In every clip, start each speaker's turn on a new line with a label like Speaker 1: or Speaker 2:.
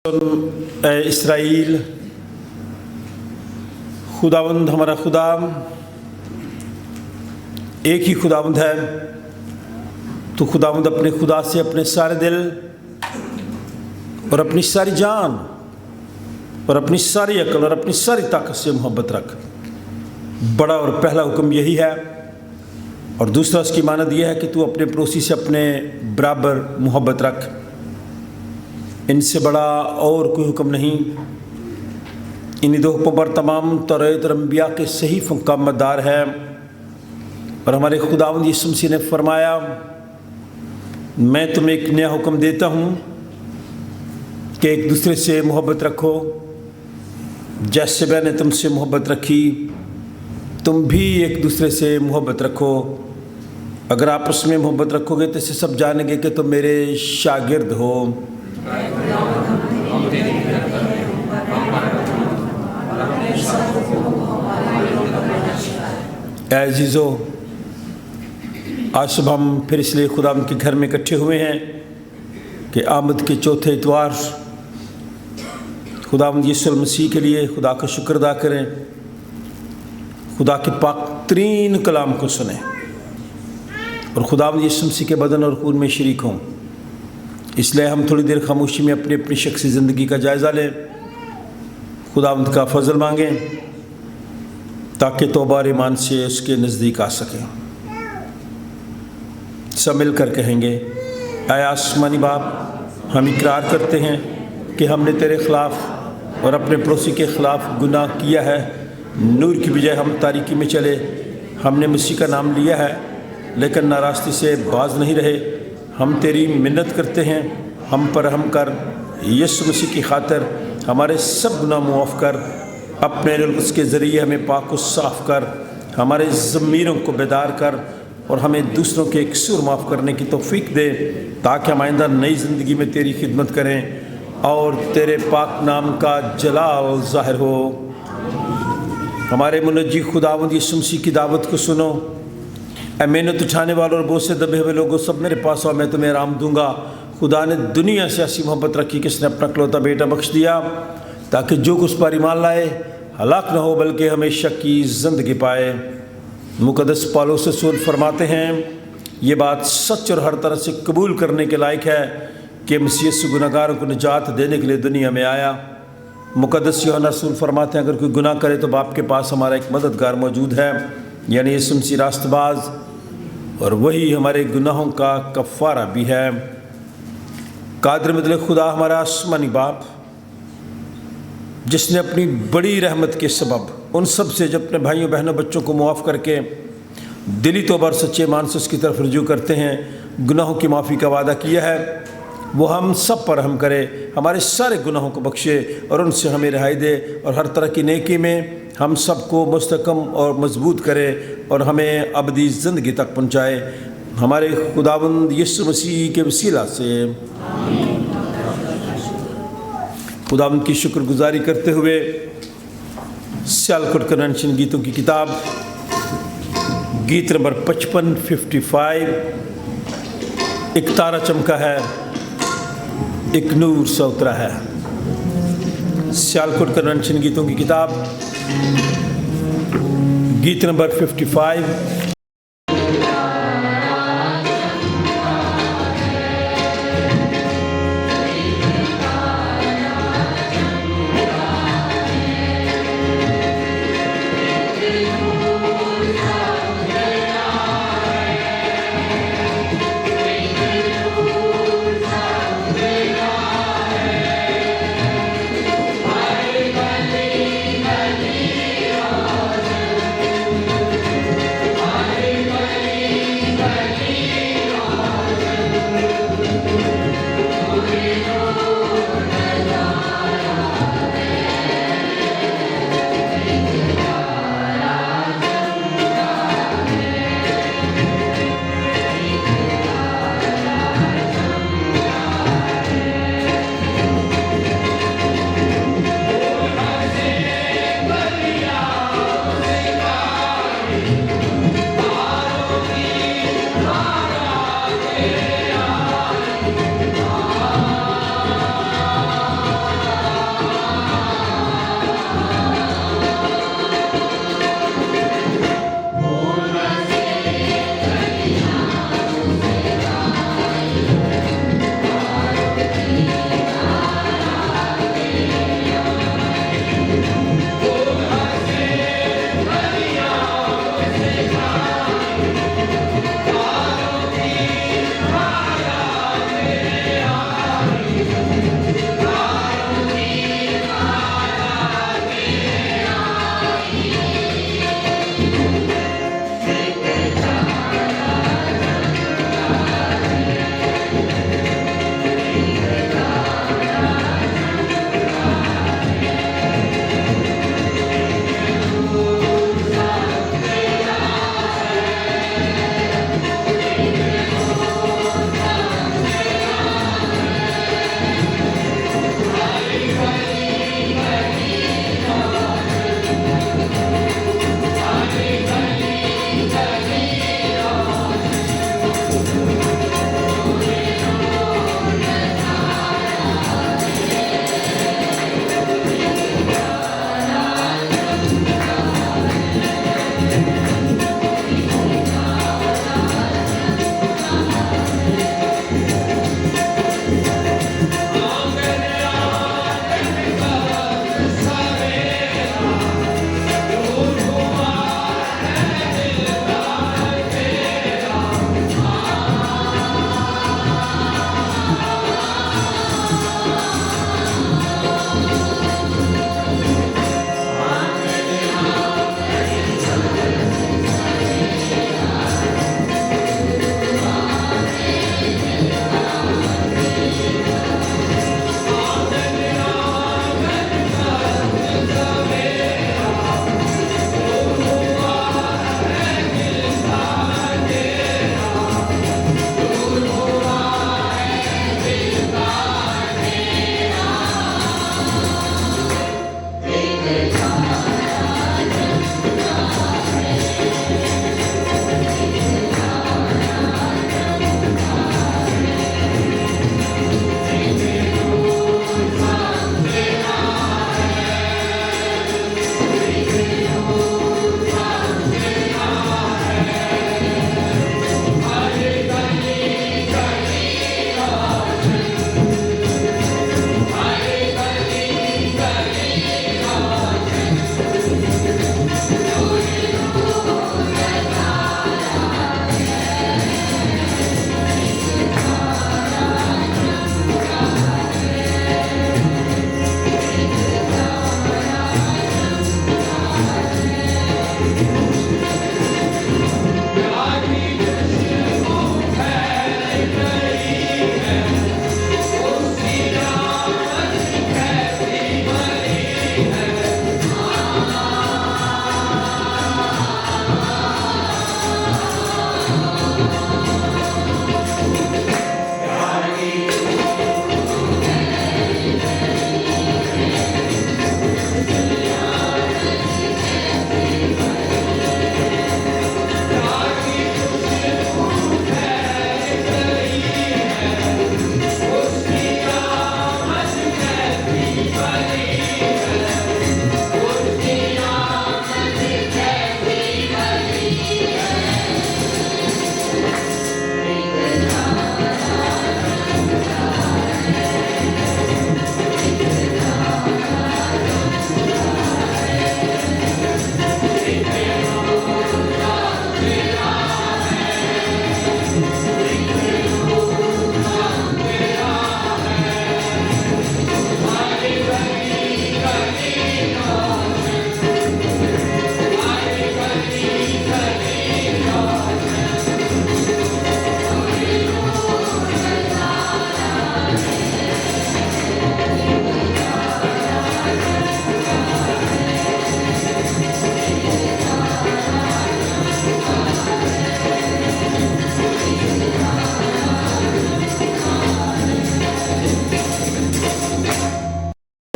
Speaker 1: ए Israel, खुदावंद हमारा खुदा एक ही खुदावंद है। तो खुदावंद अपने खुदा से अपने सारे दिल और अपनी सारी जान और अपनी सारी अक्ल और अपनी सारी ताकत से मोहब्बत रख। बड़ा और पहला हुक्म यही है, और दूसरा उसकी मानद यह है कि तू अपने पड़ोसी से अपने बराबर मोहब्बत रख। इनसे बड़ा और कोई हुक्म नहीं। इन दो हुक्मों पर तमाम तौरात और अंबिया के सहीफ़ों का मदार है। और हमारे खुदावंद यीशु मसीह ने फरमाया, मैं तुम्हें एक नया हुक्म देता हूँ कि एक दूसरे से मोहब्बत रखो। जैसे मैंने तुमसे मोहब्बत रखी, तुम भी एक दूसरे से मोहब्बत रखो। अगर आप उसमें मोहब्बत रखोगे तो इससे सब जानेंगे कि तुम मेरे शागिर्द हो। अज़ीज़ो, आज सुबह हम फिर इसलिए खुदा के घर में इकट्ठे हुए हैं कि आमद के चौथे इतवार खुदावंद यीशु मसीह के लिए खुदा का शुक्र अदा करें, खुदा के पाक तरीन कलाम को सुने और खुदावंद यीशु मसीह के बदन और खून में शरीक हों। इसलिए हम थोड़ी देर खामोशी में अपनी अपनी शख्सी ज़िंदगी का जायज़ा लें, खुदावंद का फजल मांगें ताकि तौबा और ईमान से उसके नज़दीक आ सकें। सब मिल कर कहेंगे, ऐ आसमानी बाप, हम इकरार करते हैं कि हमने तेरे ख़िलाफ़ और अपने पड़ोसी के ख़िलाफ़ गुनाह किया है। नूर की बजाय हम तारीकी में चले। हमने मसीह का नाम लिया है लेकिन नाराज़गी से बाज नहीं रहे। हम तेरी मिन्नत करते हैं, हम पर रहम कर। यीशु मसीह की खातिर हमारे सब गुनाह मुआफ़ कर। अपने रुल्स के ज़रिए हमें पाक व साफ़ कर। हमारे ज़मीरों को बेदार कर और हमें दूसरों के कसूर माफ़ करने की तौफ़ीक दे, ताकि हम आइंदा नई ज़िंदगी में तेरी खिदमत करें और तेरे पाक नाम का जलाल ज़ाहिर हो। हमारे मुनज्जी खुदावंद यीशु मसीह की दावत को सुनो। ऐ मेहनत उठाने वालों और बोझ से दबे हुए लोगों, सब मेरे पास आओ, मैं तुम्हें आराम दूंगा। खुदा ने दुनिया से ऐसी मोहब्बत रखी कि इसने अपना इकलौता बेटा बख्श दिया, ताकि जो कुछ पर ईमान लाए हलाक न हो बल्कि हमेशा की ज़िंदगी पाए। मुक़द्दस पौलुस रसूल फरमाते हैं, ये बात सच और हर तरह से कबूल करने के लायक है कि मसीह से गुनहगारों को निजात देने के लिए दुनिया में आया। मुक़द्दस यूहन्ना रसूल फरमाते हैं, अगर कोई गुनाह करे तो बाप के पास हमारा एक मददगार मौजूद है, यानी यीशु मसीह रास्तबाज, और वही हमारे गुनाहों का कफ़ारा भी है। कादिर मुतलक खुदा हमारा आसमानी बाप, जिसने अपनी बड़ी रहमत के सबब उन सब से जो अपने भाइयों बहनों बच्चों को मुआफ़ करके दिली तौबा और सच्चे ईमान से उसकी तरफ रुजू करते हैं, गुनाहों की माफ़ी का वादा किया है, वो हम सब पर रहम करे, हमारे सारे गुनाहों को बख्शे और उनसे हमें रिहाई दे और हर तरह की नेकी में हम सबको मुस्तकम और मजबूत करे और हमें अबदी ज़िंदगी तक पहुँचाए। हमारे खुदावंद यीशु मसीह के वसीला से खुदावंद की शुक्रगुजारी करते हुए सियालकोट कन्वेंशन गीतों की किताब गीत नंबर 55 एक तारा चमका है, एक नूर सा उतरा है। सियालकोट कन्वेंशन गीतों की किताब गीत नंबर 55।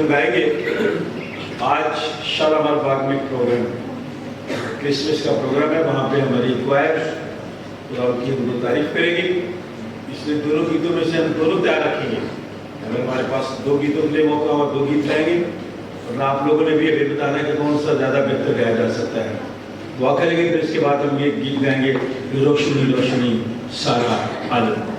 Speaker 1: हम गाएंगे। आज शालामार बाग में प्रोग्राम, क्रिसमस का प्रोग्राम है, वहाँ पे हमारी क्वायर खुदा की हम तारीफ करेगी। इसलिए दोनों गीतों में से हम दोनों तैयार रखेंगे। अगर हमारे पास 2 गीतों के लिए मौका और 2 गीत गाएंगे, और आप लोगों ने भी अभी बताना है कि कौन सा ज़्यादा बेहतर गाया जा सकता है। दुआ करेंगे, फिर इसके बाद हम ये गीत गाएंगे, रोशनी रोशनी सारा आलम।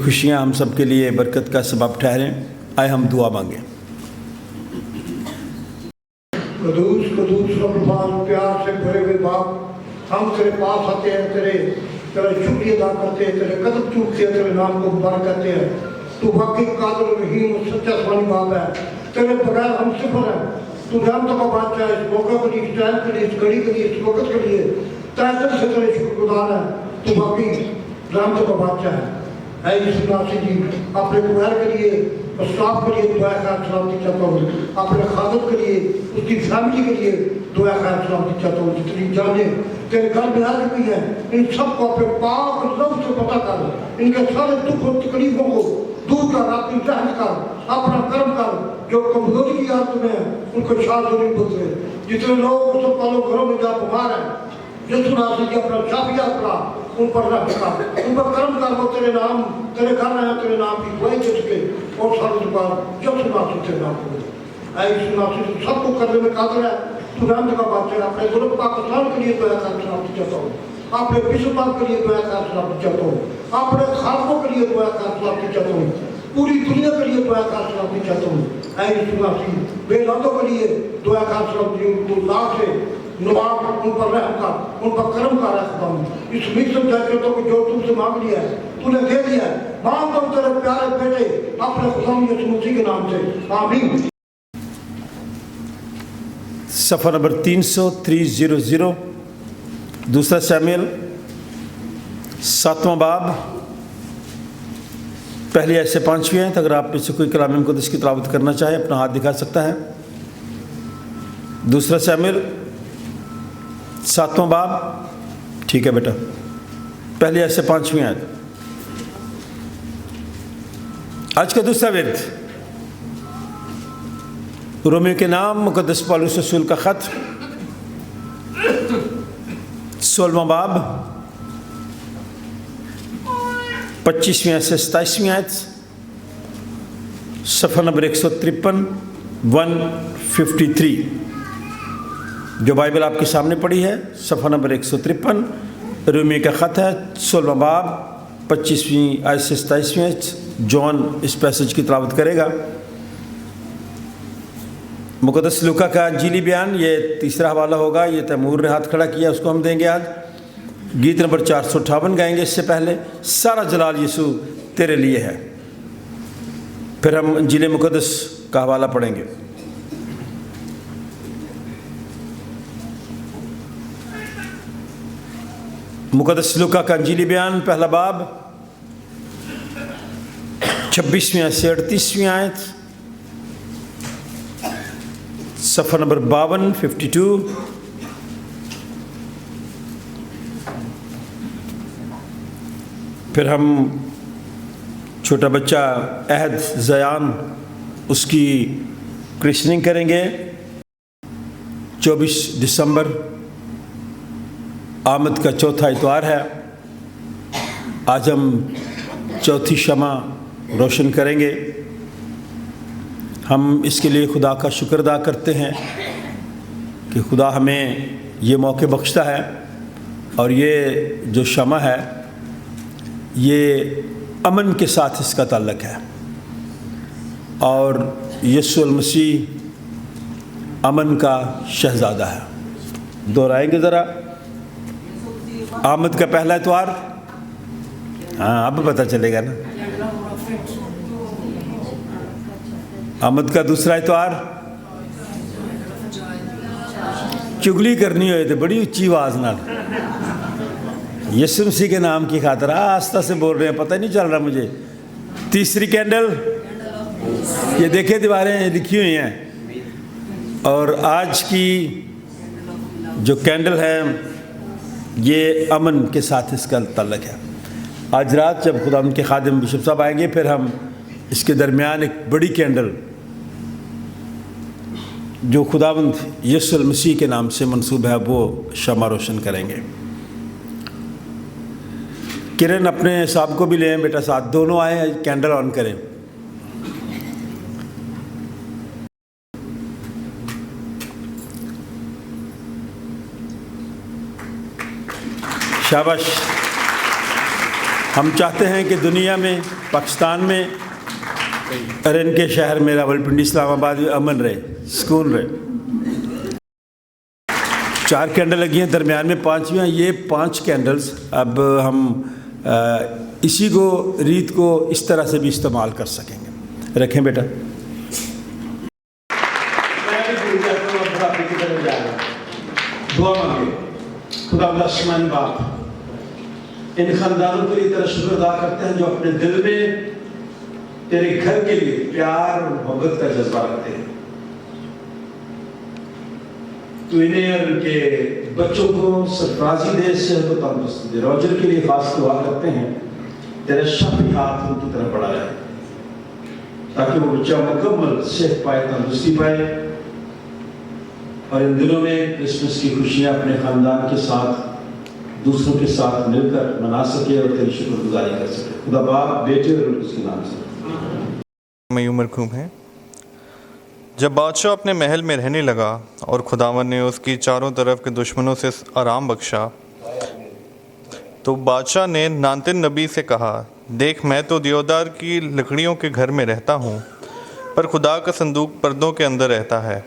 Speaker 1: खुशियाँ हम सब के लिए बरकत का सबब ठहरें। आए हम दुआ मांगें।
Speaker 2: कदूस कदूस रब्बान, प्यार से भरे हुए बाप, हम तेरे पास आते हैं, तेरा शुक्रिया अदा करते हैं, तेरे कदम चूमते हैं, तेरे नाम को मुबारक करते हैं। तू वाकई कादिर रहीम और सच्चा स्वामी बाप है, तेरे बगैर हम सिफर हैं। तू रहमतों का बादशाह है। इस मौके के लिए, इस टाइम के लिए, इस घड़ी के लिए, इस वक्त के लिए तहे दिल से तेरे शुक्रगुजार है। तू वाकई रहमतों का बादशाह है। ऐ यीशु नासरी जी, अपने कुहर के लिए, स्टाफ के लिए दुआ खैर सलामती चाहता हूँ। अपने खादम के लिए, उसकी फैमिली के लिए दुआ खैर सलामती चाहता हूँ। जितनी जाने तेरे घर में आ चुकी है, इन सबको अपने पाक लफ्ज़ से पता कर, इनके सारे दुख और तकलीफों को दूर कर, अपनी रहम कर, अपना कर्म कर। जो कमजोरी की हालत में है उनको शादी बुझे। जितने लोग अस्पतालों घरों में जा बीमार हैं, यीशु नासरी जी अपना शाफिया करा, उन पर रहम कर, उन पर कर्म कर। वो तेरे नाम, तेरे घर में तेरे नाम की दुआई दे सके और सारी दुकान यीशु नासरी तेरे नाम को। ऐ यीशु नासरी सबको करने में कादिर है। तू रहमत का बादशाह। अपने मुल्क पाकिस्तान के लिए दुआ कर सलामती चाहता हूँ। अपने विश्व के लिए दुआ कर सलामती चाहता हूँ। अपने खासों के लिए दुआ कर सलामती चाहता हूँ। पूरी दुनिया के लिए दुआ कर सलामती चाहता हूँ। ऐ यीशु नासरी बेलौदों के लिए दुआ कर सलामती। उनको लाख से नवाब उन पर रहम कर, उन पर कर्म कर रखता हूँ। इस मिक्सर जायदादों को जो तुमसे मांग लिया है तूने दे दिया है। मांगता हूँ तेरे प्यारे बेटे अपने खुदा यीशु मसीह के नाम से, आमीन।
Speaker 1: सफ़ा नंबर 300 दूसरा शमील 7वां बाब पहली ऐसे 5वीं हैं। अगर आप में से कोई कलाम मुक़द्दस की तिलावत करना चाहे अपना हाथ दिखा सकता है। दूसरा शमील 7वां बाब, ठीक है बेटा, पहली ऐसे 5वीं आयत। आज का दूसरा विरद रोमियो के नाम मुक़द्दस पौलुस रसूल का ख़त 16वां बाब 25वीं आयत से 27वीं आयत, सफ़ा नंबर 153 153। जो बाइबल आपके सामने पड़ी है, सफ़ा नंबर 153 रोमियो का ख़त है, 16वां बाब 25वीं आयत से 27वीं आयत। जॉन इस पैसेज की तिलावत करेगा। मुक़द्दस लूका का अंजीली बयान, ये तीसरा हवाला होगा। ये तैमूर ने हाथ खड़ा किया, उसको हम देंगे आज। गीत नंबर 458 गाएंगे। इससे पहले सारा जलाल यीशु तेरे लिए है। फिर हम अंजील मुक़द्दस का हवाला पढ़ेंगे। मुक़द्दस लूका का अंजीली बयान, पहला बाब 26वीं आयत से 38वीं आयत, सफ़ा नंबर 52 52। फिर हम छोटा बच्चा अहद ज़यान, उसकी क्रिश्चनिंग करेंगे। 24 दिसंबर आमद का चौथा इतवार है। आज हम चौथी शमा रोशन करेंगे। हम इसके लिए खुदा का शुक्र अदा करते हैं कि खुदा हमें ये मौके बख्शता है। और ये जो शमा है, ये अमन के साथ इसका ताल्लुक़ है। और यीशु मसीह अमन का शहज़ादा है। दोहराएंगे ज़रा। आमद का पहला इतवार, हाँ अब पता चलेगा ना। आमद का दूसरा इतवार, चुगली करनी हो तो बड़ी ऊंची आवाज़ नाल, यीशु मसीह के नाम की खातिर आस्ता से बोल रहे हैं, पता नहीं चल रहा मुझे। तीसरी कैंडल, ये देखे दीवारें लिखी हुई हैं। और आज की जो कैंडल है ये अमन के साथ इसका ताल्लुक़ है। आज रात जब खुदा उनके खादिम बिशप साहब आएंगे, फिर हम इसके दरमियान एक बड़ी कैंडल जो खुदावंद यीशु मसीह के नाम से मंसूब है, वो शमा रोशन करेंगे। किरण अपने साहब को भी लें बेटा साथ, दोनों आए कैंडल ऑन करें। शाबाश। ہم چاہتے ہیں کہ دنیا میں، پاکستان میں اور ان کے شہر میں راولپنڈی اسلام آباد میں امن رہے، سکون رہے۔ 4 کینڈل لگی ہیں، درمیان میں 5 بھی ہیں۔ یہ 5 کینڈلز اب ہم اسی کو، ریت کو اس طرح سے بھی استعمال کر سکیں گے۔ رکھیں بیٹا۔ دعا مانگے۔ خدا آسمانی باپ، ان خاندانوں کے لیے تیرا شکر ادا کرتے ہیں جو اپنے دل میں تیرے گھر کے لیے پیار اور محبت کا جذبہ رکھتے ہیں۔ تو انہیں اور ان کے بچوں کو سرفرازی دے، صحت و تندرستی دے۔ روجر کے لیے خاص دعا کرتے ہیں تیرا شفیع ہاتھ ان کی طرف بڑھا جائے تاکہ وہ بچہ مکمل صحت پائے، تندرستی پائے، اور ان دنوں میں کرسمس کی خوشیاں اپنے خاندان کے ساتھ، دوسروں کے ساتھ مل کر منا سکے اور تیری شکر گزاری کر سکے۔ خدا باپ، بیٹے اور اس کے نام سے
Speaker 3: میوں مرحوم ہیں۔ جب بادشاہ اپنے محل میں رہنے لگا اور خداوند نے اس کی چاروں طرف کے دشمنوں سے آرام بخشا، تو بادشاہ نے ناتن نبی سے کہا، دیکھ میں تو دیودار کی لکڑیوں کے گھر میں رہتا ہوں، پر خدا کا صندوق پردوں کے اندر رہتا ہے۔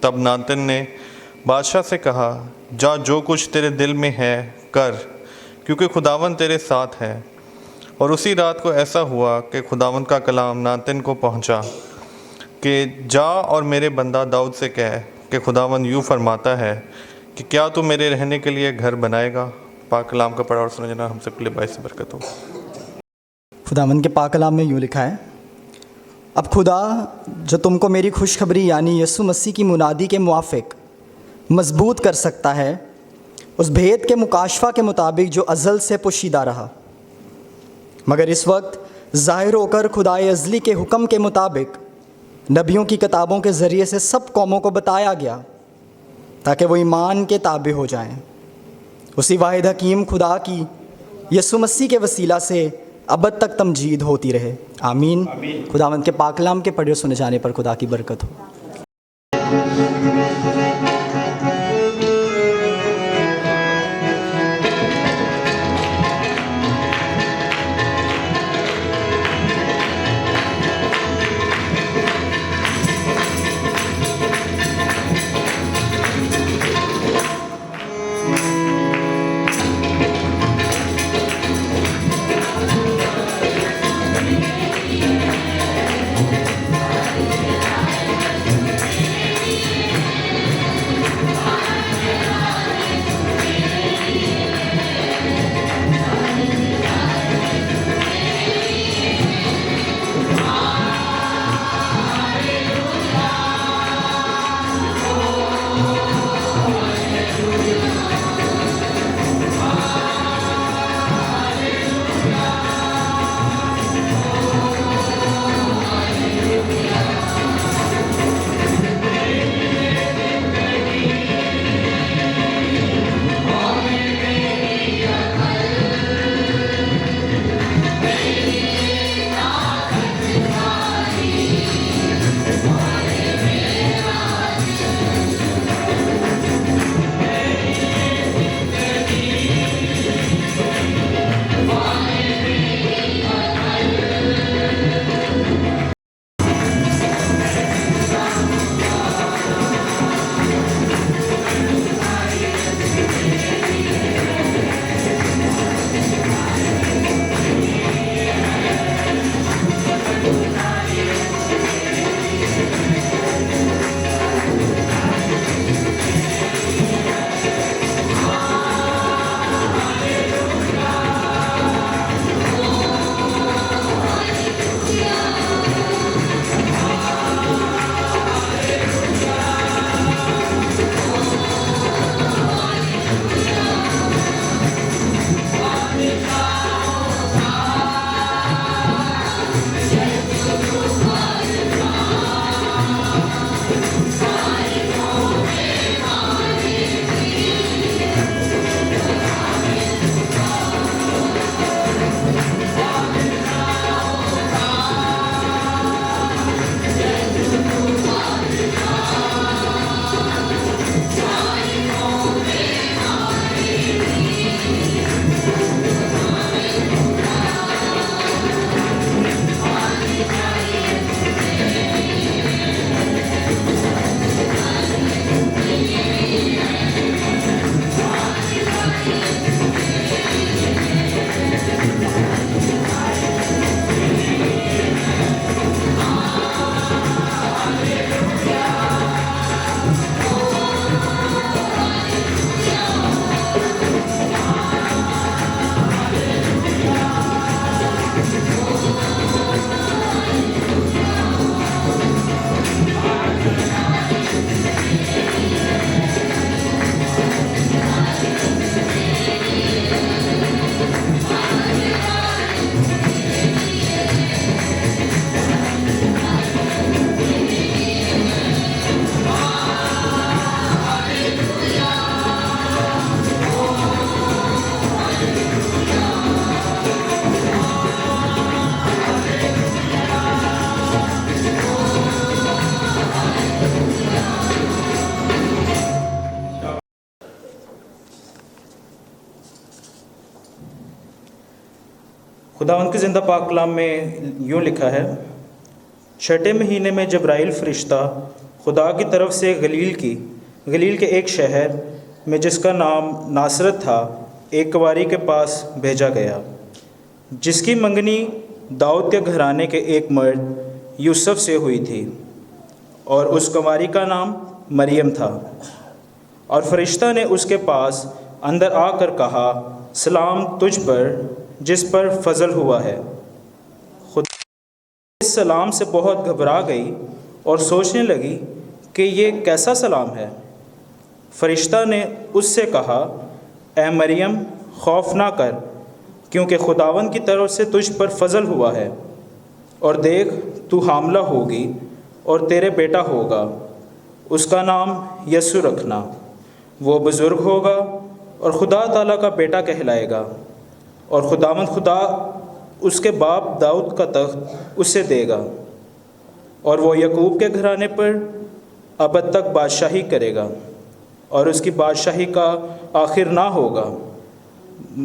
Speaker 3: تب ناتن نے بادشاہ سے کہا، جا جو کچھ تیرے دل میں ہے کر، کیونکہ خداوند تیرے ساتھ ہے۔ اور اسی رات کو ایسا ہوا کہ خداوند کا کلام ناتن کو پہنچا کہ جا اور میرے بندہ داؤد سے کہہ کہ خداوند یوں فرماتا ہے کہ کیا تو میرے رہنے کے لیے گھر بنائے گا؟ پاک کلام کا پڑھا اور سنا جانا ہم سب کے لیے باعث برکت ہو۔
Speaker 4: خداوند کے پاک کلام میں یوں لکھا ہے، اب خدا جو تم کو میری خوشخبری یعنی یسوع مسیح کی منادی کے موافق مضبوط کر سکتا ہے، اس بھید کے مکاشفہ کے مطابق جو ازل سے پوشیدہ رہا، مگر اس وقت ظاہر ہو کر خدائے ازلی کے حکم کے مطابق نبیوں کی کتابوں کے ذریعے سے سب قوموں کو بتایا گیا تاکہ وہ ایمان کے تابع ہو جائیں۔ اسی واحد حکیم خدا کی یسوع مسیح کے وسیلہ سے ابد تک تمجید ہوتی رہے، آمین۔ خداوند کے پاک کلام کے پڑھے اور سنے جانے پر خدا کی برکت ہو۔
Speaker 5: खुदावंद के ज़िंदा पाक कलाम में यूँ लिखा है, छठे महीने में जब्राइल फ़रिश्ता खुदा की तरफ से गलील के एक शहर में जिसका नाम नासरत था, एक कुंवारी के पास भेजा गया, जिसकी मंगनी दाऊद के घराने के एक मर्द यूसुफ से हुई थी, और उस कुंवारी का नाम मरियम था। और फरिश्ता ने उसके पास अंदर आकर कहा, सलाम तुझ पर जिस पर फजल हुआ है। खुद इस सलाम से बहुत घबरा गई और सोचने लगी कि ये कैसा सलाम है। फरिश्ता ने उससे कहा, ए मरियम, खौफ ना कर, क्योंकि खुदावंद की तरफ से तुझ पर फजल हुआ है, और देख तू हामला होगी और तेरे बेटा होगा, उसका नाम यसु रखना। वो बुज़ुर्ग होगा और खुदा ताला का बेटा कहलाएगा, और खुदावंद खुदा उसके बाप दाऊद का तख्त उसे देगा, और वो यकूब के घराने पर अबद तक बादशाही करेगा, और उसकी बादशाही का आखिर ना होगा।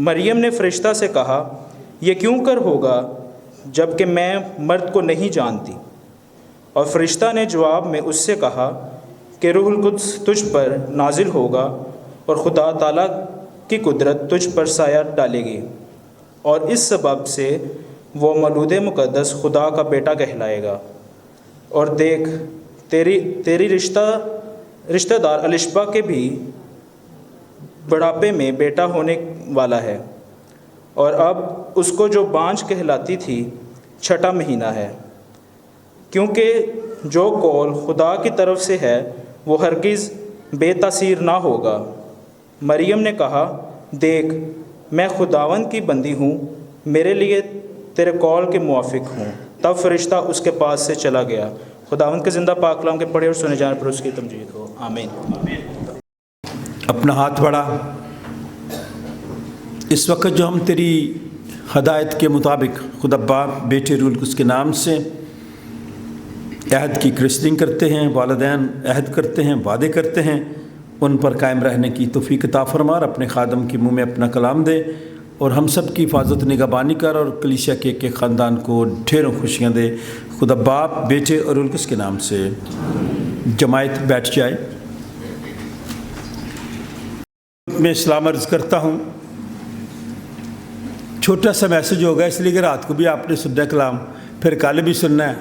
Speaker 5: मरियम ने फरिश्ता से कहा, ये क्यों कर होगा जबकि मैं मर्द को नहीं जानती। और फरिश्ता ने जवाब में उससे कहा कि रूहुल कुद्स तुझ पर नाजिल होगा, और खुदा ताला की कुदरत तुझ पर साया डालेगी, और इस सबब से वो मौलूद मुक़द्दस खुदा का बेटा कहलाएगा। और देख तेरी रिश्तेदार अलिशबा के भी बुढ़ापे में बेटा होने वाला है, और अब उसको जो बांझ कहलाती थी छठा महीना है, क्योंकि जो कौल खुदा की तरफ से है वो हरगिज़ बेतासीर ना होगा। मरियम ने कहा, देख मैं खुदावंद की बंदी हूँ, मेरे लिए तेरे कौल के मुआफिक हूँ। तब फरिश्ता उसके पास से चला गया। खुदावंद के ज़िंदा पाक कलाम के पढ़े और सुने जाने पर उसकी तमजीद हो। आमीन।
Speaker 1: अपना हाथ बढ़ा। इस वक्त जो हम तेरी हदायत के मुताबिक खुदा बाप बेटे रूल उसके नाम से अहद की क्रिस्टिंग करते हैं, वालिदैन अहद करते हैं, वादे करते हैं, उन पर कायम रहने की तौफीक अता फरमा। अपने खादम के मुँह में अपना कलाम दे, और हम सब की हिफाजत निगहबानी कर, और कलीसिया के ख़ानदान को ढेरों खुशियाँ दे। खुदा बाप बेटे और रूल के नाम से जमायत बैठ जाए। मैं इस्लाम अर्ज़ करता हूँ। छोटा सा मैसेज होगा, इसलिए कि रात को भी आपने सुनना कलाम, फिर कल भी सुनना है,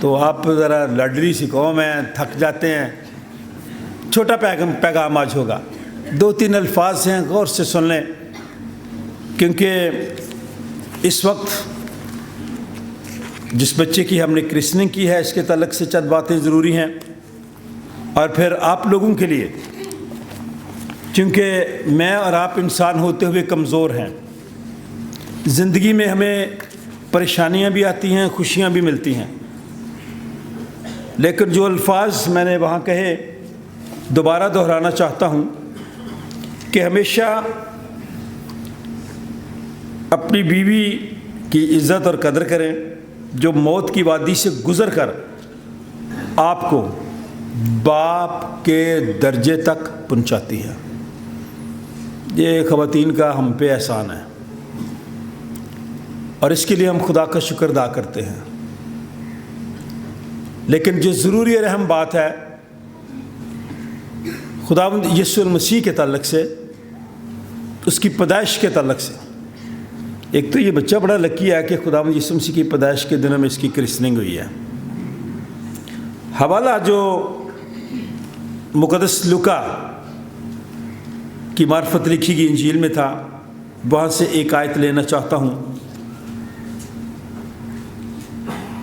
Speaker 1: तो आप ज़रा लडरी सी कौम हैं, थक जाते हैं। छोटा पैगाम आज होगा, 2-3 अल्फाज हैं, गौर से सुन लें, क्योंकि इस वक्त जिस बच्चे की हमने क्रिस्टनिंग की है इसके ताल्लुक़ से चंद बातें ज़रूरी हैं, और फिर आप लोगों के लिए, क्योंकि मैं और आप इंसान होते हुए कमज़ोर हैं। ज़िंदगी में हमें परेशानियां भी आती हैं, खुशियां भी मिलती हैं, लेकिन जो अल्फाज मैंने वहाँ कहे दोबारा दोहराना चाहता हूँ कि हमेशा अपनी बीवी की इज़्ज़त और कदर करें, जो मौत की वादी से गुज़र कर आपको बाप के दर्जे तक पहुँचाती है। ये ख़वातीन का हम पे एहसान है, और इसके लिए हम खुदा का शुक्र अदा करते हैं। लेकिन जो ज़रूरी और अहम बात है, खुदावंद यीशु मसीह के ताल्लुक़ से, उसकी पैदाइश के ताल्लुक़ से, एक तो ये बच्चा बड़ा लकी है कि खुदावंद यीशु मसीह की पैदाइश के दिनों में इसकी क्रिस्टनिंग हुई है। हवाला जो मुक़द्दस लूका की मार्फत लिखी गई इंजील में था, वहाँ से एक आयत लेना चाहता हूँ।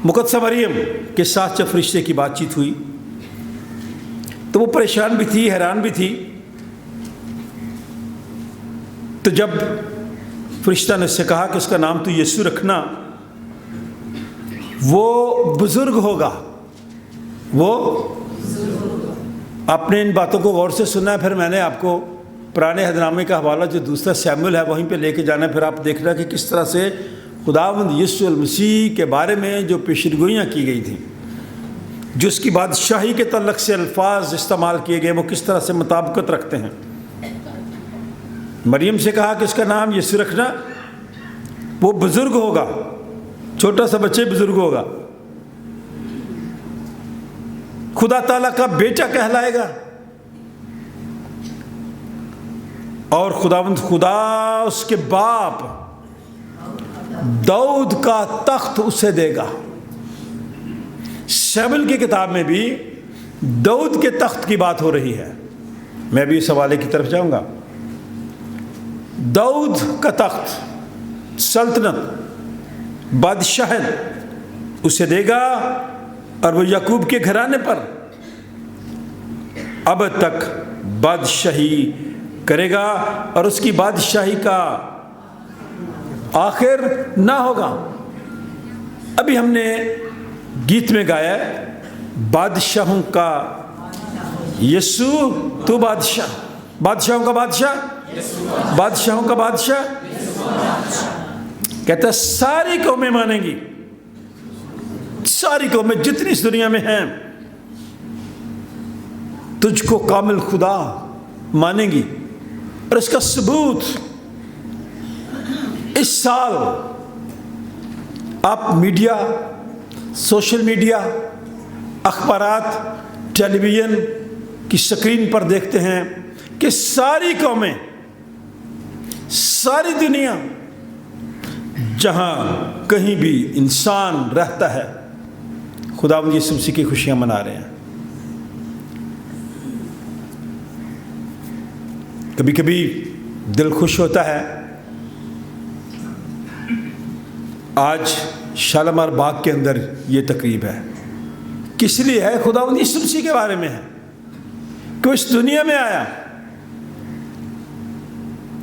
Speaker 1: मुक़द्दसा मरियम के साथ जब फरिश्ते की बातचीत हुई तो वो परेशान भी थी, हैरान भी थी। तो जब फरिश्ता ने उससे कहा कि उसका नाम तो यीशु रखना, वो बुज़ुर्ग होगा, वो आपने इन बातों को गौर से सुना है। फिर मैंने आपको पुराने हदनामे का हवाला जो दूसरा सैमुएल है वहीं पे लेके जाना है, फिर आप देखना कि किस तरह से खुदावंद यीशु मसीह के बारे में जो पेशगोइयाँ की गई थी, जो उसकी बादशाही के तल्लक़ से अल्फाज इस्तेमाल किए गए, वो किस तरह से मुताबिकत रखते हैं। मरियम से कहा कि इसका नाम यीशु रखना, वो बुजुर्ग होगा, छोटा सा बच्चे बुजुर्ग होगा, खुदा ताला का बेटा कहलाएगा, और खुदावंद खुदा उसके बाप दाऊद का तख्त उसे देगा। शमूएल की किताब में भी दाऊद के तख्त की बात हो रही है। मैं भी इस हवाले की तरफ जाऊंगा। दाऊद का तख्त, सल्तनत, बादशाहत उसे देगा, और वो याकूब के घराने पर अब तक बादशाही करेगा, और उसकी बादशाही का आखिर ना होगा। अभी हमने गीत में गाया, बादशाहों का यीशु तू बादशाह, बादशाहों का बादशाह, बादशाहों का बादशाह। कहता है सारी कौमें मानेंगी, सारी कौमें जितनी इस दुनिया में हैं तुझको कामिल खुदा मानेंगी। और इसका सबूत इस साल आप मीडिया, सोशल मीडिया, अखबारात, टेलीविज़न की स्क्रीन पर देखते हैं कि सारी कौमें, सारी दुनिया, जहाँ कहीं भी इंसान रहता है, खुदावंद यीशु मसीह की खुशियाँ मना रहे हैं। कभी कभी दिल खुश होता है। आज शालीमार बाग के अंदर ये तकरीब है, किस लिए है? खुदावंद यीशु मसीह के बारे में है कि वो इस दुनिया में आया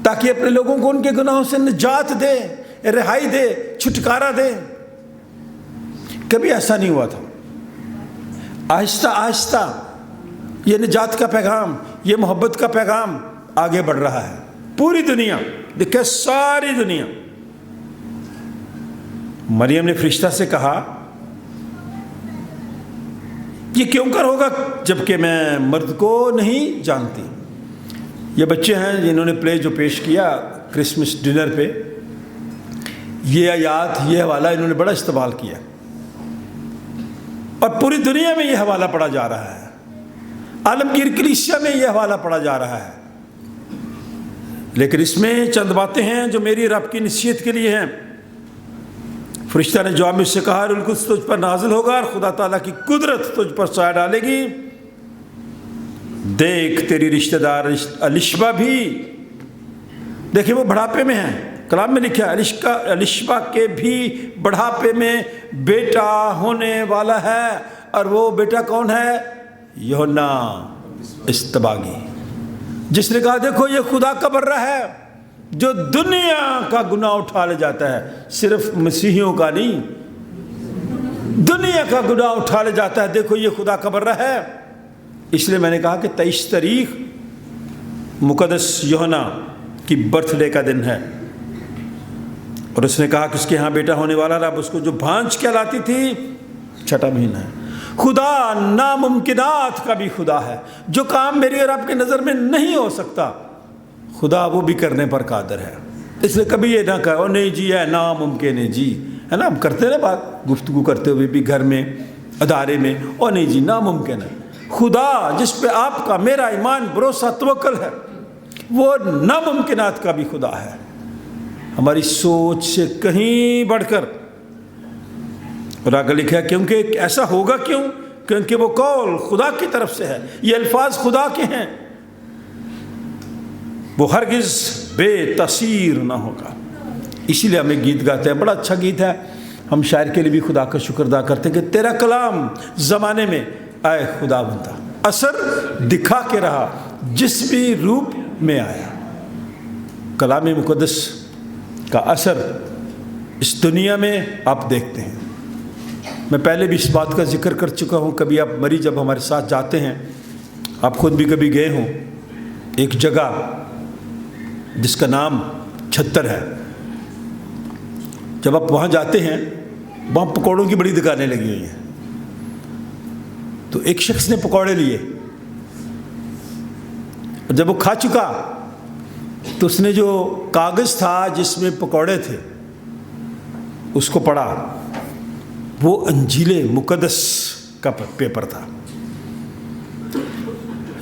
Speaker 1: ताकि अपने लोगों को उनके गुनाहों से निजात दे, रिहाई दे, छुटकारा दे। कभी ऐसा नहीं हुआ था। आहिस्ता आहिस्ता ये निजात का पैगाम, ये मोहब्बत का पैगाम आगे बढ़ रहा है। पूरी दुनिया, देखिए सारी दुनिया। मरियम ने फरिश्ता से कहा ये क्यों कर होगा जबकि मैं मर्द को नहीं जानती। ये बच्चे हैं जिन्होंने प्ले जो पेश किया क्रिसमस डिनर पे, ये आयात, ये हवाला इन्होंने बड़ा इस्तेमाल किया और पूरी दुनिया में ये हवाला पढ़ा जा रहा है। आलमगीर कलीसिया में ये हवाला पढ़ा जा रहा है। लेकिन इसमें चंद बातें हैं जो मेरी और आपकी नसीहत के लिए हैं। फरिश्ता ने जवाब में उससे कहा, रूह कुद्स तुझ पर नाजिल होगा और खुदा ताला की कुदरत तुझ पर साया डालेगी। देख तेरी रिश्तेदार अलिशबा भी, देखिए वो बुढ़ापे में है। कलाम में लिखा है अलिशबा के भी बुढ़ापे में बेटा होने वाला है। और वो बेटा कौन है? यूहन्ना इस्तबागी, जिसने कहा देखो ये खुदा का बर्रा है जो दुनिया का गुनाह उठा ले जाता है। सिर्फ मसीहियों का नहीं, दुनिया का गुनाह उठा ले जाता है। देखो ये खुदा का बर्रा है। इसलिए मैंने कहा कि 23 तारीख मुकद्दस यूहन्ना की बर्थडे का दिन है। और उसने कहा कि उसके यहाँ बेटा होने वाला रब उसको जो भांज कहलाती थी, 6वां महीना है। खुदा नामुमकिनात का भी खुदा है। जो काम मेरी और आपकी नज़र में नहीं हो सकता, खुदा वो भी करने पर कादर है। इसलिए कभी ये ना कहो नहीं जी है नामुमकिन है जी, है ना, हम करते ना बात गुफ्तगू करते हुए भी घर में, अदारे में, और नहीं जी नामुमकिन है। खुदा जिस पे आपका मेरा ईमान भरोसा तवक्कुल है, वो नामुमकिनात का भी खुदा है। हमारी सोच से कहीं बढ़कर। और आगे लिखा है क्योंकि ऐसा होगा क्यों? क्योंकि वो कौल खुदा की तरफ से है, ये अल्फाज खुदा के हैं, वो हरगिज बेतसीर ना होगा। इसीलिए हम एक गीत गाते हैं, बड़ा अच्छा गीत है। हम शायर के लिए भी खुदा का शुक्र अदा करते हैं कि तेरा कलाम ज़माने में आए खुदा बनता, असर दिखा के रहा जिस भी रूप में आया। कलाम मुक़द्दस का असर इस दुनिया में आप देखते हैं। मैं पहले भी इस बात का जिक्र कर चुका हूँ। कभी आप मरी जब हमारे साथ जाते हैं, आप खुद भी कभी गए हों, एक जगह जिसका नाम छत्तर है। जब आप वहाँ जाते हैं, वहाँ पकौड़ों की बड़ी दुकानें लगी हुई हैं। तो एक शख्स ने पकौड़े लिए और जब वो खा चुका तो उसने जो कागज़ था जिसमें पकौड़े थे اس کو پڑھا، وہ انجیل مقدس کا پیپر تھا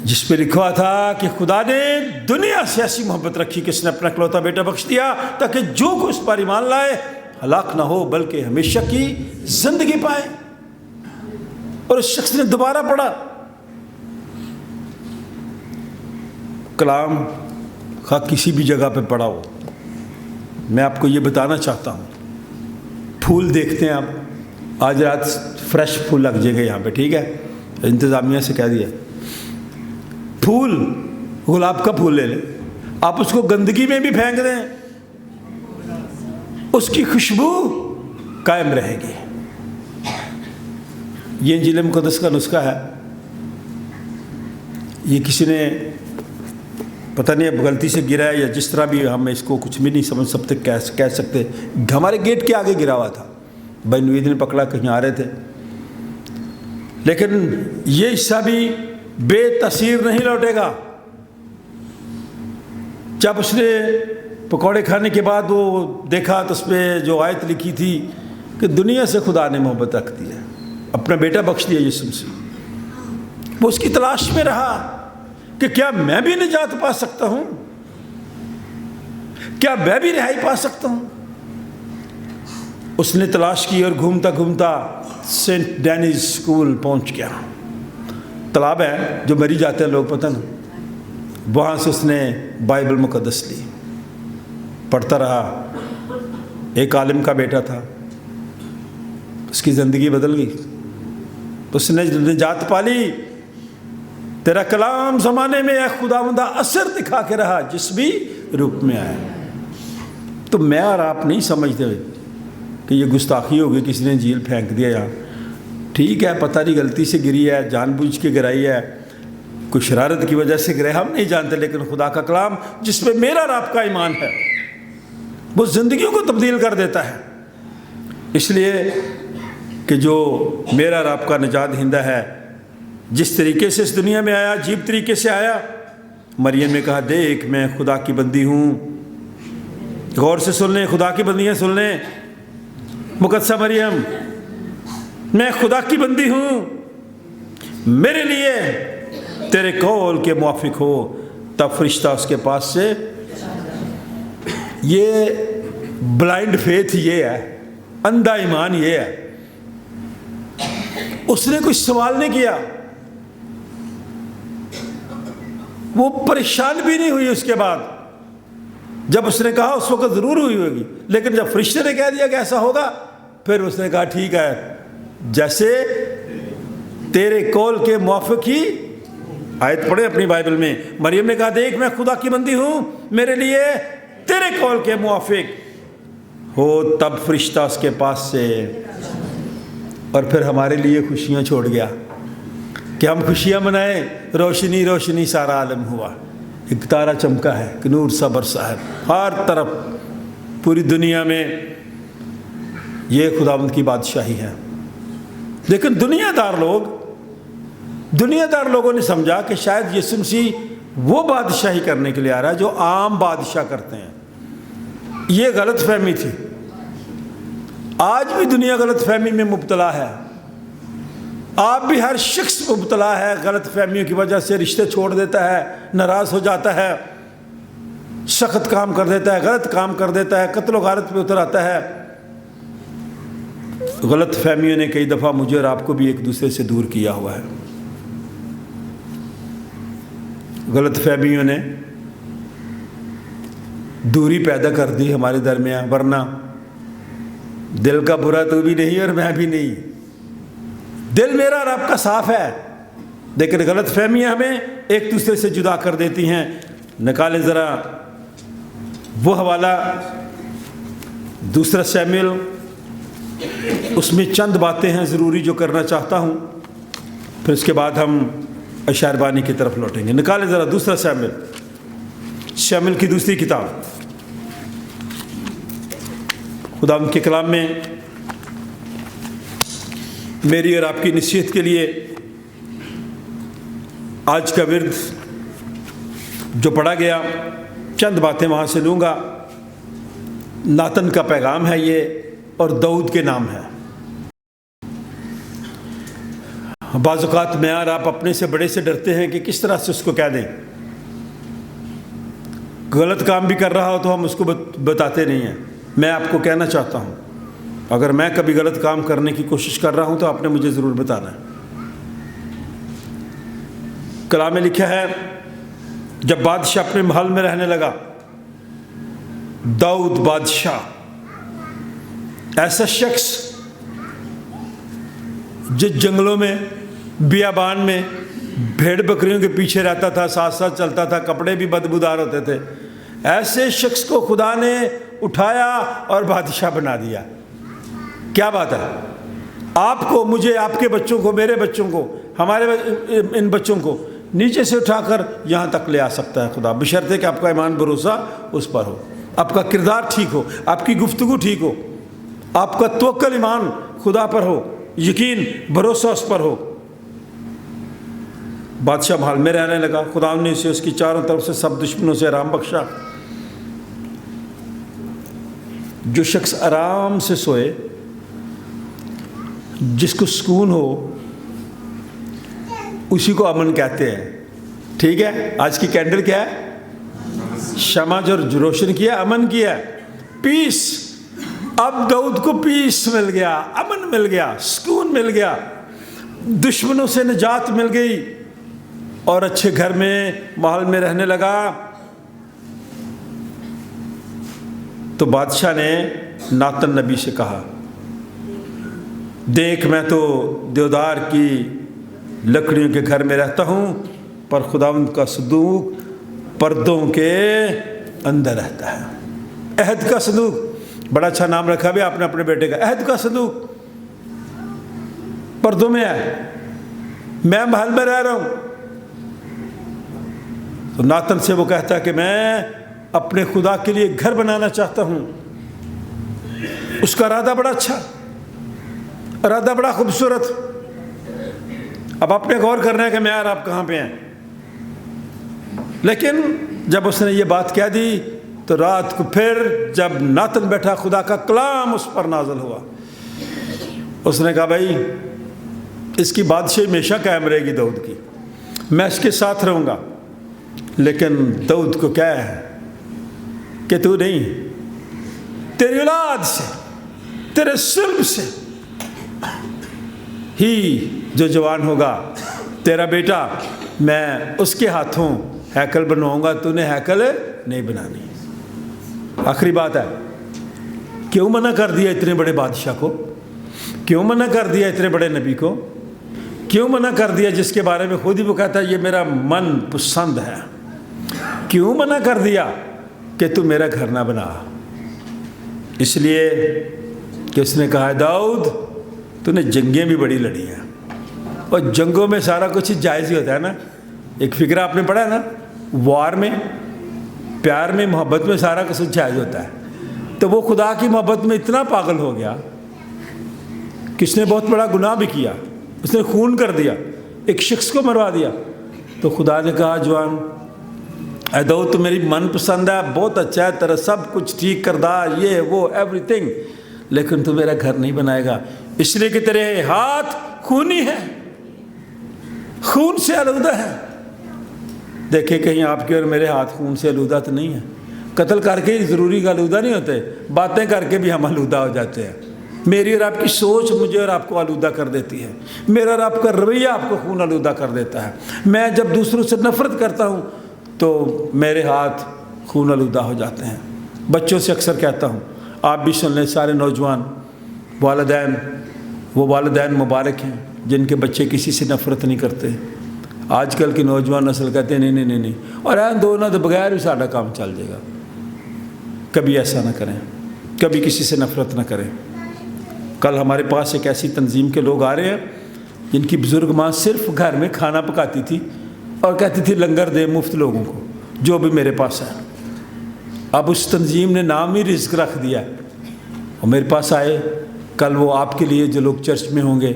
Speaker 1: جس پہ لکھا تھا کہ خدا نے دنیا سے ایسی محبت رکھی کہ اس نے اپنا اکلوتا بیٹا بخش دیا تاکہ جو کوئی اس پر ایمان لائے ہلاک نہ ہو بلکہ ہمیشہ کی زندگی پائے۔ اور اس شخص نے دوبارہ پڑھا کلام، خواہ کسی بھی جگہ پہ پڑھا ہو۔ میں آپ کو یہ بتانا چاہتا ہوں، پھول دیکھتے ہیں آپ، آج رات فریش پھول لگ جائے گا یہاں پہ، ٹھیک ہے، انتظامیہ سے کہہ دیا، پھول گلاب کا پھول لے لیں، آپ اس کو گندگی میں بھی پھینک دیں اس کی خوشبو قائم رہے گی۔ یہ انجیل مقدس کا نسخہ ہے۔ یہ کسی نے پتہ نہیں اب غلطی سے گرا ہے یا جس طرح بھی، ہم اس کو کچھ بھی نہیں سمجھ سکتے، کہہ سکتے، ہمارے گیٹ کے آگے گرا ہوا تھا، بھائی نوید نے پکڑا، کہیں آ رہے تھے، لیکن یہ حصہ بھی بے تاثیر نہیں لوٹے گا۔ جب اس نے پکوڑے کھانے کے بعد وہ دیکھا تو اس پہ جو آیت لکھی تھی کہ دنیا سے خدا نے محبت رکھ دی ہے، اپنا بیٹا بخش دیا یسوع مسیح، وہ اس کی تلاش میں رہا کہ کیا میں بھی نجات پا سکتا ہوں، کیا میں بھی رہائی پا سکتا ہوں۔ اس نے تلاش کی اور گھومتا گھومتا سینٹ ڈینیز اسکول پہنچ گیا، تالاب ہے جو مری جاتے ہیں لوگ، پتہ نا، وہاں سے اس نے بائبل مقدس لی، پڑھتا رہا۔ ایک عالم کا بیٹا تھا، اس کی زندگی بدل گئی، اس نے نجات پالی۔ تیرا کلام زمانے میں اے خداوندہ اثر دکھا کے رہا جس بھی روپ میں آیا۔ تو میں اور آپ نہیں سمجھتے کہ یہ گستاخی ہوگی، کسی نے انجیل پھینک دیا یہاں، ٹھیک ہے، پتہ نہیں غلطی سے گری ہے، جان بوجھ کے گرائی ہے، کوئی شرارت کی وجہ سے گرے، ہم نہیں جانتے، لیکن خدا کا کلام جس پہ میرا اور آپ کا ایمان ہے وہ زندگیوں کو تبدیل کر دیتا ہے۔ اس لیے کہ جو میرا اور آپ کا نجات دہندہ ہے، جس طریقے سے اس دنیا میں آیا، عجیب طریقے سے آیا۔ مریم نے کہا دیکھ میں خدا کی بندی ہوں، غور سے سن لیں، خدا کی بندیاں سن لیں، مقدسہ مریم، میں خدا کی بندی ہوں، میرے لیے تیرے قول کے موافق ہو۔ تب فرشتہ اس کے پاس سے، یہ بلائنڈ فیتھ یہ ہے، اندھا ایمان یہ ہے، اس نے کوئی سوال نہیں کیا، وہ پریشان بھی نہیں ہوئی اس کے بعد۔ جب اس نے کہا اس وقت ضرور ہوئی ہوگی، لیکن جب فرشتے نے کہہ دیا کہ ایسا ہوگا، پھر اس نے کہا ٹھیک ہے، جیسے تیرے قول کے موافق ہی۔ آیت پڑھے اپنی بائبل میں، مریم نے کہا دیکھ میں خدا کی بندی ہوں، میرے لیے تیرے قول کے موافق ہو۔ تب فرشتہ اس کے پاس سے، اور پھر ہمارے لیے خوشیاں چھوڑ گیا کہ ہم خوشیاں منائیں۔ روشنی روشنی سارا عالم ہوا، ایک تارا چمکا ہے کہ نور سا برسا ہے ہر طرف، پوری دنیا میں یہ خداوند کی بادشاہی ہے۔ لیکن دنیا دار لوگوں نے سمجھا کہ شاید یسوع مسیح وہ بادشاہی کرنے کے لیے آ رہا ہے جو عام بادشاہ کرتے ہیں۔ یہ غلط فہمی تھی، آج بھی دنیا غلط فہمی میں مبتلا ہے، آپ بھی، ہر شخص مبتلا ہے غلط فہمیوں کی وجہ سے، رشتے چھوڑ دیتا ہے، ناراض ہو جاتا ہے، سخت کام کر دیتا ہے، غلط کام کر دیتا ہے، قتل و غارت پہ اتر آتا ہے۔ غلط فہمیوں نے کئی دفعہ مجھے اور آپ کو بھی ایک دوسرے سے دور کیا ہوا ہے۔ غلط فہمیوں نے دوری پیدا کر دی ہمارے درمیان، ورنہ دل کا برا تو بھی نہیں اور میں بھی نہیں، دل میرا اور آپ کا صاف ہے، لیکن غلط فہمیاں ہمیں ایک دوسرے سے جدا کر دیتی ہیں۔ نکالیں ذرا وہ حوالہ، دوسرا سیموئیل، اس میں چند باتیں ہیں ضروری جو کرنا چاہتا ہوں، پھر اس کے بعد ہم اشعیا بانی کی طرف لوٹیں گے۔ نکالیں ذرا دوسرا سیموئیل کی دوسری کتاب۔ خدا ان کے کلام میں میری اور آپ کی نصیحت کے لیے آج کا ورد جو پڑھا گیا، چند باتیں وہاں سے لوں گا۔ ناتن کا پیغام ہے یہ، اور داؤد کے نام ہے۔ بعض اوقات میں اور آپ اپنے سے بڑے سے ڈرتے ہیں کہ کس طرح سے اس کو کہہ دیں، غلط کام بھی کر رہا ہو تو ہم اس کو بتاتے نہیں ہیں۔ میں آپ کو کہنا چاہتا ہوں، اگر میں کبھی غلط کام کرنے کی کوشش کر رہا ہوں تو آپ نے مجھے ضرور بتانا ہے۔ کلام میں لکھا ہے جب بادشاہ اپنے محل میں رہنے لگا، داؤد بادشاہ ایسا شخص جس جنگلوں میں بیابان میں بھیڑ بکریوں کے پیچھے رہتا تھا، ساتھ ساتھ چلتا تھا، کپڑے بھی بدبودار ہوتے تھے، ایسے شخص کو خدا نے اٹھایا اور بادشاہ بنا دیا۔ کیا بات ہے! آپ کو، مجھے، آپ کے بچوں کو، میرے بچوں کو، ہمارے ان بچوں کو نیچے سے اٹھا کر یہاں تک لے آ سکتا ہے خدا، بشرطے کہ آپ کا ایمان بھروسہ اس پر ہو، آپ کا کردار ٹھیک ہو، آپ کی گفتگو ٹھیک ہو، آپ کا توکل ایمان خدا پر ہو، یقین بھروسہ اس پر ہو۔ بادشاہ محل میں رہنے لگا، خدا نے اسے اس کی چاروں طرف سے سب دشمنوں سے آرام بخشا۔ جو شخص آرام سے سوئے، جس کو سکون ہو، اسی کو امن کہتے ہیں۔ ٹھیک ہے، آج کی کینڈل کیا ہے؟ شمع جو روشن کیا، امن کیا، پیس۔ اب داؤد کو پیس مل گیا، امن مل گیا، سکون مل گیا، دشمنوں سے نجات مل گئی، اور اچھے گھر میں، محل میں رہنے لگا۔ تو بادشاہ نے ناتن نبی سے کہا، دیکھ میں تو دیودار کی لکڑیوں کے گھر میں رہتا ہوں، پر خداوند کا صندوق پردوں کے اندر رہتا ہے۔ عہد کا صندوق، بڑا اچھا نام رکھا بھی آپ نے اپنے بیٹے کا، عہد کا صندوق پردوں میں ہے، میں محل میں رہ رہا ہوں۔ تو ناتن سے وہ کہتا ہے کہ میں اپنے خدا کے لیے گھر بنانا چاہتا ہوں۔ اس کا ارادہ بڑا اچھا، ارادہ بڑا خوبصورت۔ اب آپ نے غور کرنا ہے کہ میں اور آپ کہاں پہ ہیں۔ لیکن جب اس نے یہ بات کہہ دی تو رات کو پھر جب ناتن بیٹھا، خدا کا کلام اس پر نازل ہوا۔ اس نے کہا بھائی اس کی بادشاہی ہمیشہ قائم رہے گی داؤد کی، میں اس کے ساتھ رہوں گا، لیکن داؤد کو کیا ہے کہ تو نہیں، تیری اولاد سے، تیرے سلب سے ہی جو جوان ہوگا، تیرا بیٹا، میں اس کے ہاتھوں ہیکل بنواؤں گا، تو نے ہیکل نہیں بنانی۔ آخری بات ہے، کیوں منع کر دیا اتنے بڑے بادشاہ کو؟ کیوں منع کر دیا اتنے بڑے نبی کو؟ کیوں منع کر دیا جس کے بارے میں خود ہی وہ کہتا ہے یہ میرا من پسند ہے؟ کیوں منع کر دیا کہ تو میرا گھر نہ بنا؟ اس لیے کہ اس نے کہا داؤد تو نے جنگیں بھی بڑی لڑی ہیں، اور جنگوں میں سارا کچھ جائز ہی ہوتا ہے نا۔ ایک فکرہ آپ نے پڑھا ہے نا، وار میں، پیار میں، محبت میں سارا کچھ جائز ہوتا ہے۔ تو وہ خدا کی محبت میں اتنا پاگل ہو گیا کہ اس نے بہت بڑا گناہ بھی کیا، اس نے خون کر دیا، ایک شخص کو مروا دیا۔ تو خدا نے کہا جوان، اے داؤد تو میری من پسند ہے، بہت اچھا ہے، تیرا سب کچھ ٹھیک کردہ، یہ وہ ایوری تھنگ، لیکن تو میرا گھر نہیں بنائے گا، اس لیے کہ تیرے ہاتھ خونی ہیں، خون سے آلودہ ہے۔ دیکھیں کہیں آپ کے اور میرے ہاتھ خون سے آلودہ تو نہیں ہے؟ قتل کر کے ضروری آلودہ نہیں ہوتے، باتیں کر کے بھی ہم آلودہ ہو جاتے ہیں۔ میری اور آپ کی سوچ مجھے اور آپ کو آلودہ کر دیتی ہے، میرا اور آپ کا رویہ آپ کو خون آلودہ کر دیتا ہے۔ میں جب دوسروں سے نفرت کرتا ہوں تو میرے ہاتھ خون آلودہ ہو جاتے ہیں۔ بچوں سے اکثر کہتا ہوں، آپ بھی سن لیں، سارے نوجوان والدین، وہ والدین مبارک ہیں جن کے بچے کسی سے نفرت نہیں کرتے۔ آج کل کی نوجوان نسل کہتے ہیں نہیں، اور دو نہ تو بغیر بھی سارا کام چل جائے گا۔ کبھی ایسا نہ کریں، کبھی کسی سے نفرت نہ کریں۔ کل ہمارے پاس ایک ایسی تنظیم کے لوگ آ رہے ہیں جن کی بزرگ ماں صرف گھر میں کھانا پکاتی تھی اور کہتی تھی لنگر دے مفت لوگوں کو جو بھی میرے پاس ہے۔ اب اس تنظیم نے نام ہی رزق رکھ دیا، اور میرے پاس آئے، کل وہ آپ کے لیے جو لوگ چرچ میں ہوں گے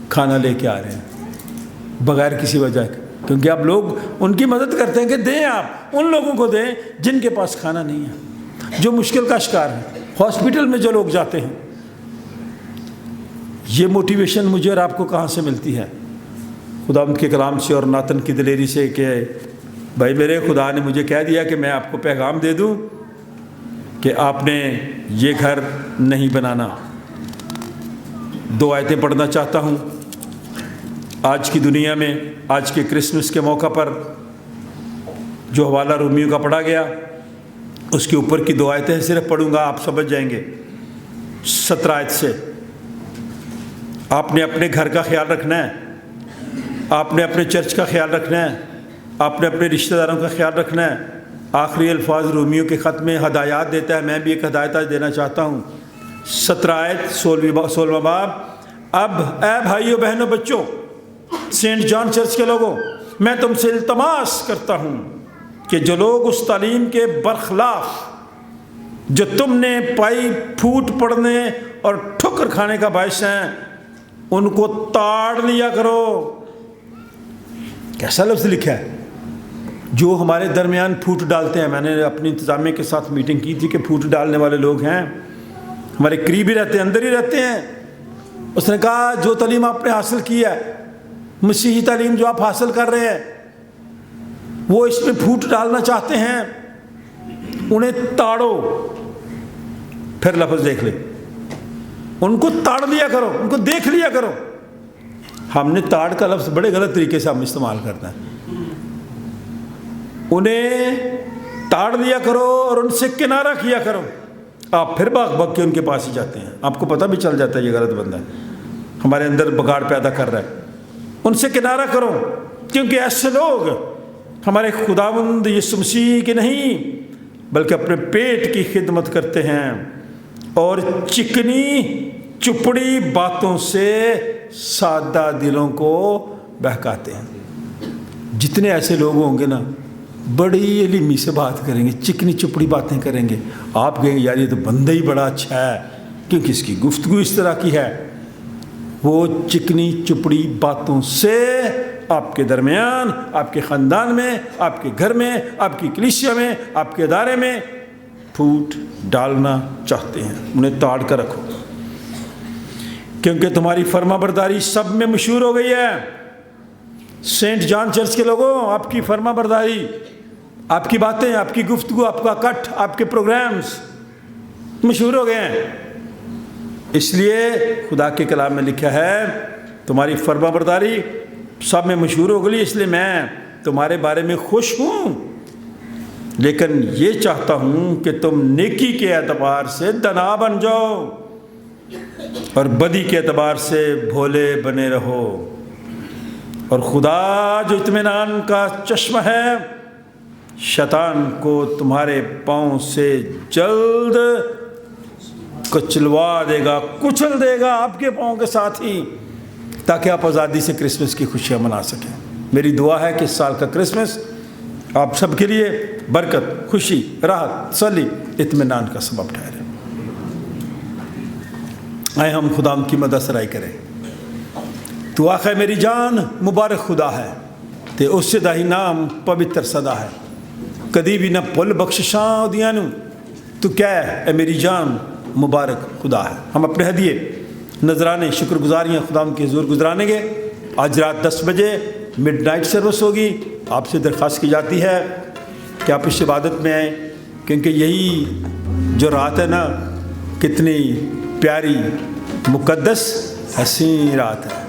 Speaker 1: کھانا لے کے آ رہے ہیں بغیر کسی وجہ کے، کیونکہ اب لوگ ان کی مدد کرتے ہیں کہ دیں، آپ ان لوگوں کو دیں جن کے پاس کھانا نہیں ہے، جو مشکل کا شکار ہیں، ہاسپٹل میں جو لوگ جاتے ہیں، یہ موٹیویشن مجھے اور آپ کو کہاں سے ملتی ہے؟ خداوند کے کلام سے اور ناتن کی دلیری سے کہ بھائی میرے خدا نے مجھے کہہ دیا کہ میں آپ کو پیغام دے دوں کہ آپ نے یہ گھر نہیں بنانا۔ 2 آیتیں پڑھنا چاہتا ہوں۔ آج کی دنیا میں آج کے کرسمس کے موقع پر جو حوالہ رومیو کا پڑھا گیا اس کے اوپر کی 2 آیتیں صرف پڑھوں گا، آپ سمجھ جائیں گے۔ 17 آیت سے آپ نے اپنے گھر کا خیال رکھنا ہے، آپ نے اپنے چرچ کا خیال رکھنا ہے، آپ نے اپنے رشتہ داروں کا خیال رکھنا ہے۔ آخری الفاظ رومیو کے خط میں ہدایات دیتا ہے، میں بھی ایک ہدایت آج دینا چاہتا ہوں۔ 17 آیت 16واں باب۔ اب اے بھائیو بہنوں بچوں، سینٹ جان چرچ کے لوگوں، میں تم سے التماس کرتا ہوں کہ جو لوگ اس تعلیم کے برخلاف جو تم نے پائی پھوٹ پڑنے اور ٹھکر کھانے کا باعث ہیں ان کو تاڑ لیا کرو۔ کیسا لفظ لکھا ہے؟ جو ہمارے درمیان پھوٹ ڈالتے ہیں۔ میں نے اپنی انتظامیہ کے ساتھ میٹنگ کی تھی کہ پھوٹ ڈالنے والے لوگ ہیں ہمارے قریب ہی رہتے ہیں، اندر ہی رہتے ہیں۔ اس نے کہا جو تعلیم آپ نے حاصل کی ہے، مسیحی تعلیم جو آپ حاصل کر رہے ہیں، وہ اس میں پھوٹ ڈالنا چاہتے ہیں، انہیں تاڑو۔ پھر لفظ دیکھ لے، ان کو تاڑ لیا کرو، ان کو دیکھ لیا کرو۔ ہم نے تاڑ کا لفظ بڑے غلط طریقے سے ہم استعمال کرتے ہیں۔ انہیں تاڑ لیا کرو اور ان سے کنارہ کیا کرو۔ آپ پھر بھاگ کے ان کے پاس ہی جاتے ہیں، آپ کو پتہ بھی چل جاتا ہے یہ غلط بندہ ہے، ہمارے اندر بگاڑ پیدا کر رہا ہے۔ ان سے کنارہ کرو، کیونکہ ایسے لوگ ہمارے خداوند یسوع مسیح کے نہیں بلکہ اپنے پیٹ کی خدمت کرتے ہیں اور چکنی چپڑی باتوں سے سادہ دلوں کو بہکاتے ہیں۔ جتنے ایسے لوگ ہوں گے نا، بڑی علیمی سے بات کریں گے، چکنی چپڑی باتیں کریں گے، آپ کہیں گے یار یہ تو بندہ ہی بڑا اچھا ہے، کیونکہ اس کی گفتگو اس طرح کی ہے۔ وہ چکنی چپڑی باتوں سے آپ کے درمیان، آپ کے خاندان میں، آپ کے گھر میں، آپ کی کلیسیا میں، آپ کے ادارے میں پھوٹ ڈالنا چاہتے ہیں۔ انہیں تاڑ کر رکھو، کیونکہ تمہاری فرما برداری سب میں مشہور ہو گئی ہے۔ سینٹ جان چرچ کے لوگوں، آپ کی فرما برداری، آپ کی باتیں، آپ کی گفتگو، آپ کا کٹ، آپ کے پروگرامز مشہور ہو گئے ہیں۔ اس لیے خدا کے کلام میں لکھا ہے تمہاری فرما برداری سب میں مشہور ہو گئی، اس لیے میں تمہارے بارے میں خوش ہوں، لیکن یہ چاہتا ہوں کہ تم نیکی کے اعتبار سے دنا بن جاؤ اور بدی کے اعتبار سے بھولے بنے رہو۔ اور خدا جو اطمینان کا چشمہ ہے شیطان کو تمہارے پاؤں سے جلد کچلوا دے گا، کچل دے گا آپ کے پاؤں کے ساتھ ہی، تاکہ آپ آزادی سے کرسمس کی خوشیاں منا سکیں۔ میری دعا ہے کہ اس سال کا کرسمس آپ سب کے لیے برکت، خوشی، راحت، تسلی، اطمینان کا سبب ٹھہرے۔ آئے ہم خدا کی مدد سرائی کریں۔ تو آخر میری جان مبارک خدا ہے تے اس سے داہی نام پوتر صدا ہے، کدی بھی نہ پل بخششاں دیاں نو، تو کہہ اے میری جان مبارک خدا ہے۔ ہم اپنے ہدیے، نذرانے، شکر گزاریاں خدا کے حضور گزرانیں گے۔ آج رات 10 بجے مڈ نائٹ سروس ہوگی۔ آپ سے درخواست کی جاتی ہے کہ آپ اس عبادت میں آئیں، کیونکہ یہی جو رات ہے نا، کتنی پیاری، مقدس، حسین رات ہے۔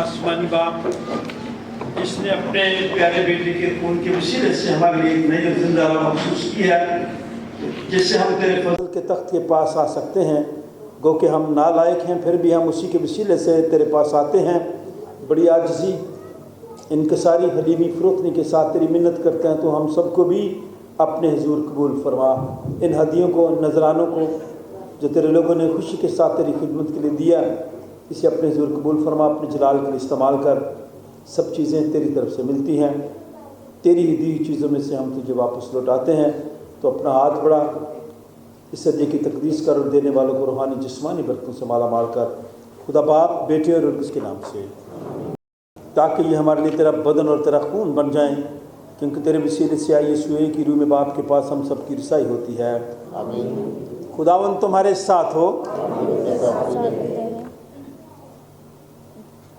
Speaker 1: आसमानी बाप, जिसने अपने प्यारे बेटे के खून के वसीले से हमारे लिए एक नई और जिंदा राह महसूस की है, जिससे हम तेरे फजल के तख्त के पास आ सकते हैं। गो कि हम नालायक हैं, फिर भी हम उसी के वसीले से तेरे पास आते हैं। बड़ी आजिज़ी, इनकसारी, हलीमी, फ़रोतनी के साथ तेरी मिन्नत करते हैं, तो हम सबको भी अपने हुजूर कबूल फरमा। इन हदियों को, नजरानों को जो तेरे लोगों ने खुशी के साथ तेरी खिदमत के लिए दिया, इसे अपने हुजूर कबूल फरमा। अपने जलाल के लिए इस्तेमाल कर। सब चीज़ें तेरी तरफ से मिलती हैं, तेरी ही दी हुई चीज़ों में से हम तुझे वापस लौटाते हैं। तो अपना हाथ बढ़ा, इस सदे की तकदीस कर और देने वालों को रूहानी जिस्मानी बरकतों से माला माल कर, खुदा बाप, बेटे और उसके नाम से, ताकि ये हमारे लिए तेरा बदन और तेरा खून बन जाएं, क्योंकि तेरे वसीले से आई यीशु की रूह में बाप के पास हम सब की रिसाई होती है। खुदावंद तुम्हारे साथ हो।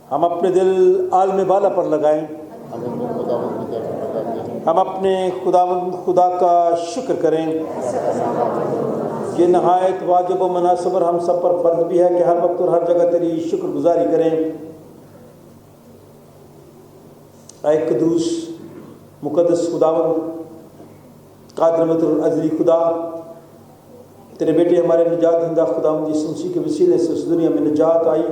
Speaker 1: हम अपने दिल आलम बाला पर लगाएं। हम अपने खुदावंद खुदा का शुक्र करें। ये नहायत वाजिब व मुनासिब और हम सब पर फ़र्ज भी है कि हर वक्त और हर जगह तेरी शुक्रगुजारी करें। ऐ कदूस मुक़द्दस खुदावंद, कादिर अज़ली खुदा, तेरे बेटे हमारे निजात दहिंदा खुदावंद यीशु मसीह के वसीले से इस दुनिया में निजात आई।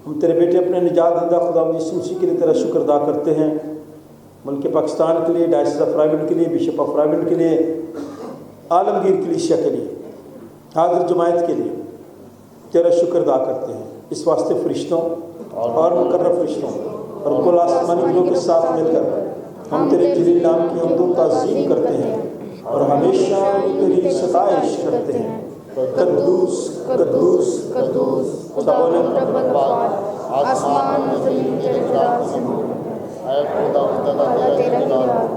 Speaker 1: हम तेरे बेटे अपने निजात दहिंदा खुदावंद यीशु मसीह के लिए तेरा शुक्र अदा करते हैं। मुल्क पाकिस्तान के लिए, डायसिस ऑफ रायबंड के लिए, बिशप ऑफ रायबंड के लिए, आलमगीर कलीसिया के लिए, हाजिर जमायत के लिए तेरा शुक्र अदा करते हैं। इस वास्ते फरिश्तों और मुकर्रब फरिश्तों और कुल आसमानी लोगों के साथ मिलकर हम तेरे जलील नाम की हमदो ताज़ीम करते हैं और हमेशा तेरी सताइश करते हैं। कद्दूस कद्दूस
Speaker 6: कद्दूस खुदावंद रब्बुल अफ़ाल, आसमान और ज़मीन तेरे जलाल से नूर है। खुदा तेरा ही जलाल,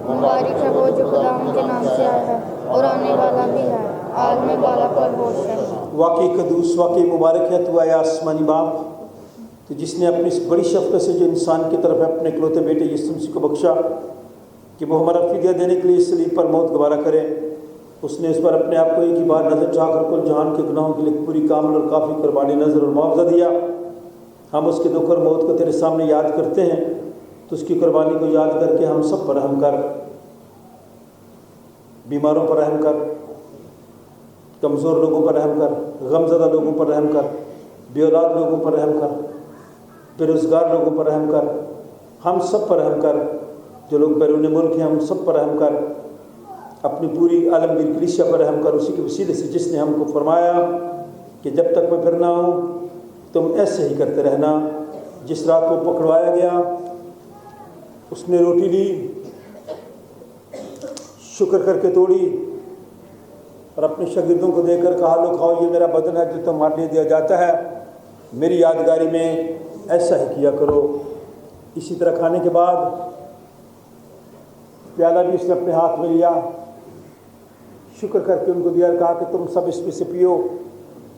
Speaker 6: मुबारक है वो जो खुदावंद के नाम से आया है और आने वाला भी है, आलम बाला पर होश है।
Speaker 1: वाकई कद्दूस, वाकई मुबारक है तू आए आसमानी बाप, तो जिसने अपनी इस बड़ी शफ़क़त से जो इंसान की तरफ अपने इकलौते बेटे यीशु मसीह को बख्शा कि वो हमारा फ़िदिया देने के लिए इस सलीब पर मौत गवारा करे। उसने इस पर अपने आप को एक ही बार नज़र चाहकर कुल जहान के गुनाहों के लिए पूरी कामिल और काफ़ी कुर्बानी नज़र और मुआवजा दिया। हम उसके दुख और मौत को तेरे सामने याद करते हैं, तो उसकी कुर्बानी को याद करके हम सब पर रहम कर, बीमारों पर रहम कर, कमज़ोर लोगों पर रहम कर, गमज़दा लोगों पर रहम कर, बेऔलाद लोगों पर रहम कर, बेरोज़गार लोगों पर रहम कर, हम सब पर रहम कर, जो लोग बैरून मुल्क हैं हम सब पर रहम कर, अपनी पूरी आलमगीर कलीसिया पर रहम कर। उसी के वसीले से जिसने हमको फरमाया कि जब तक मैं फिर ना हूँ तुम ऐसे ही करते रहना। जिस रात को पकड़वाया गया उसने रोटी ली, शुक्र करके तोड़ी और अपने शागिर्दों को देकर कहा, लो खाओ, ये मेरा बदन है जो तुम्हारे लिए दिया जाता है, मेरी यादगारी में ऐसा ही किया करो। इसी तरह खाने के बाद प्याला भी उसने अपने हाथ में लिया, शुक्र करके उनको दिया, कहा कि तुम सब इसमें से पियो,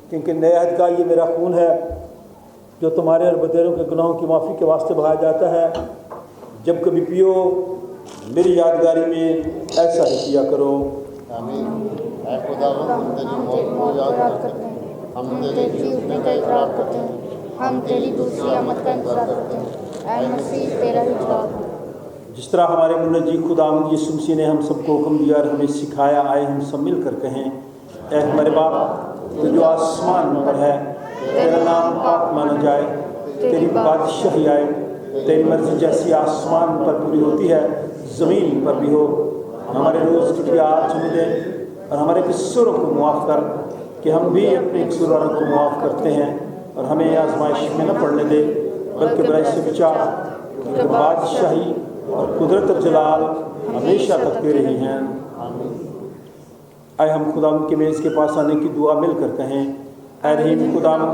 Speaker 1: क्योंकि नए अहद का ये मेरा खून है जो तुम्हारे और बतेरों के गुनाहों की माफ़ी के वास्ते बहाया जाता है। जब कभी पियो मेरी यादगारी में ऐसा ही किया करो।
Speaker 6: ऐ खुदावंद, हम तेरी मौत को याद करते हैं, हम तेरे जी उठने का इकरार करते हैं, हम तेरी दूसरी आमद का इंतज़ार करते हैं। ऐ मसीह तेरा ही जलाल है।
Speaker 1: जिस तरह हमारे मुनज्जी खुदावंद यीशु मसीह ने हम सबको हुक्म दिया और हमें सिखाया, आए हम सब मिल कर कहें, ऐ हमारे बाप तो जो आसमान पर है, तेरा नाम पाक माना जाए, तेरी बादशाही आए, तेरी मर्ज़ी जैसी आसमान पर पूरी होती है ज़मीन पर भी हो। हमारे रोज़ की आज हमें दे और हमारे कसूरों को मुआफ़ कर कि हम भी अपने कसूरों को मुआफ़ करते हैं, और हमें आजमाइश में न पड़ने दे बल्कि बुराई से बचा, क्योंकि बादशाही और कुदरत और जलाल हमेशा तक तेरे ही हैं। आए हम खुदावंद के मेज़ के पास आने की दुआ मिलकर कहें, ऐ रहीम खुदावंद,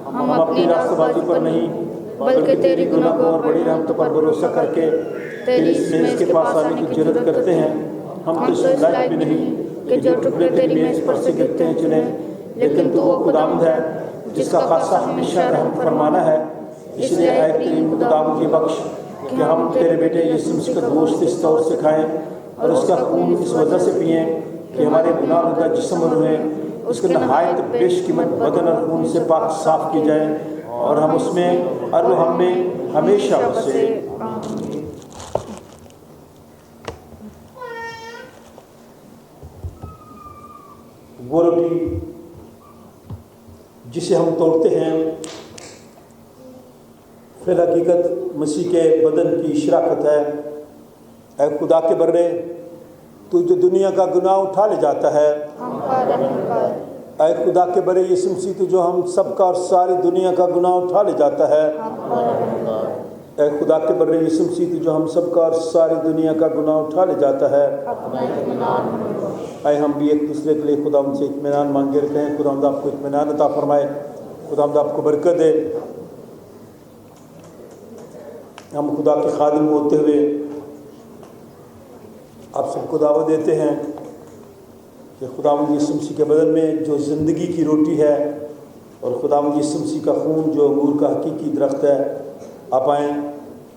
Speaker 1: हम अपनी रास्तबाजी पर नहीं बल्कि तेरी गुनाहों और बड़ी रहमतों पर भरोसा करके तेरी इस मेज़ के पास आने की जुर्रत करते हैं। हम तो इस लायक भी नहीं कि जो टुकड़े तेरी मेज़ पर से गिरते हैं चुने, लेकिन तू वो खुदावंद है जिसका खासा हमेशा रहम फरमाना है। इसलिए ऐ करीम खुदावंद की बख्श कि हम तेरे बेटे यीशु मसीह का गोश्त इस तौर से खाएं और उसका खून इस वजह से पिएं कि हमारे गुनाह का जिस्म और रूहें उसके नहायत बेशकीमत बदन और खून से पाक साफ की जाए اور ہم اس میں اور وہ ہم میں ہمیشہ بسے۔ وہ روٹی جسے ہم توڑتے ہیں فی الحقیقت مسیح کے بدن کی شراکت ہے۔ اے خدا کے بندے، تو جو دنیا کا گناہ اٹھا لے جاتا ہے،
Speaker 6: ہم پر رحم کر۔
Speaker 1: اے خدا کے بندے یسوع مسیح، تو جو ہم سب کا اور ساری دنیا کا گناہ اٹھا لے جاتا ہے،
Speaker 6: ہم پر رحم کر۔
Speaker 1: اے خدا کے بندے یسوع مسیح، تو جو ہم سب کا اور ساری دنیا کا گناہ اٹھا لے جاتا ہے،
Speaker 6: اپنا اطمینان ہمیں بخش۔
Speaker 1: اے ہم بھی ایک دوسرے کے لیے خدا ہم سے اطمینان مانگے رہتے ہیں۔ خدا ہم آپ کو اطمینان عطا فرمائے، خدا ہم آپ کو برکت دے۔ ہم خدا کے خادم ہوتے ہوئے آپ سب کو دعوت دیتے ہیں کہ خداوند یسوع مسیح کے بدن میں جو زندگی کی روٹی ہے اور خداوند یسوع مسیح کا خون جو انگور کا حقیقی درخت ہے، آپ آئیں،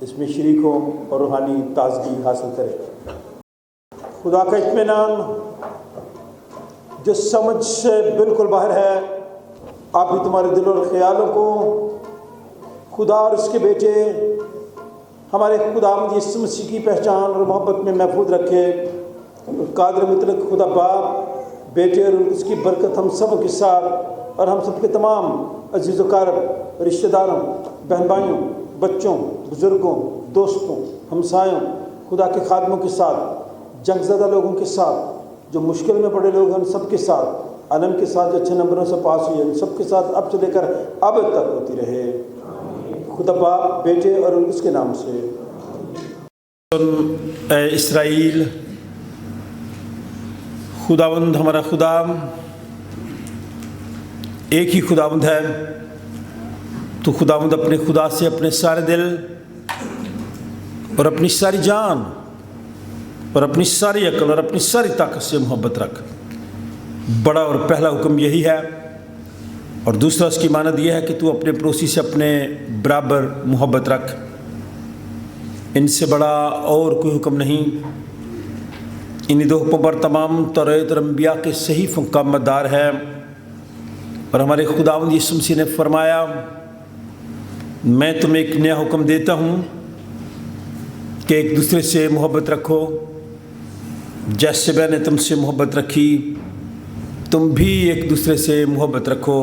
Speaker 1: اس میں شریک ہوں اور روحانی تازگی حاصل کریں۔ خدا کا اطمینان جو سمجھ سے بالکل باہر ہے، آپ بھی تمہارے دل اور خیالوں کو خدا اور اس کے بیٹے ہمارے خداوند یسوع مسیح کی پہچان اور محبت میں محفوظ رکھے۔ قادر مطلق خدا باپ، بیٹے اور اس کی برکت ہم سب کے ساتھ اور ہم سب کے تمام عزیز و اقارب، رشتہ داروں، بہن بھائیوں، بچوں، بزرگوں، دوستوں، ہمسایوں، خدا کے خادموں کے ساتھ، جنگ زدہ لوگوں کے ساتھ، جو مشکل میں پڑے لوگ ہیں ان سب کے ساتھ، عالم کے ساتھ جو اچھے نمبروں سے پاس ہوئی ہے ان سب کے ساتھ اب سے لے کر اب تک ہوتی رہے۔ خدا باپ، بیٹے اور اس کے نام سے۔ اے اسرائیل، خداوند ہمارا خدا ایک ہی خداوند ہے۔ تو خداوند اپنے خدا سے اپنے سارے دل اور اپنی ساری جان اور اپنی ساری عقل اور اپنی ساری طاقت سے محبت رکھ۔ بڑا اور پہلا حکم یہی ہے، اور دوسرا اس کی مانند یہ ہے کہ تو اپنے پڑوسی سے اپنے برابر محبت رکھ۔ ان سے بڑا اور کوئی حکم نہیں۔ انہی دو حکموں پر تمام توریت اور انبیاء کے صحیفوں کا مدار ہے۔ اور ہمارے خداوند یسوع مسیح نے فرمایا، میں تمہیں ایک نیا حکم دیتا ہوں کہ ایک دوسرے سے محبت رکھو، جیسے میں نے تم سے محبت رکھی تم بھی ایک دوسرے سے محبت رکھو۔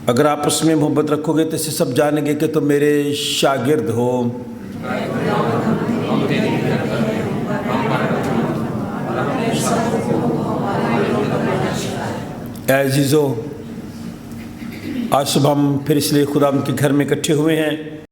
Speaker 1: اگر آپس میں محبت رکھو گے تو اسے سب جانیں گے کہ تم میرے شاگرد ہو۔ اے عزیزو، آج صبح ہم پھر اس لیے خدا کے گھر میں اکٹھے ہوئے ہیں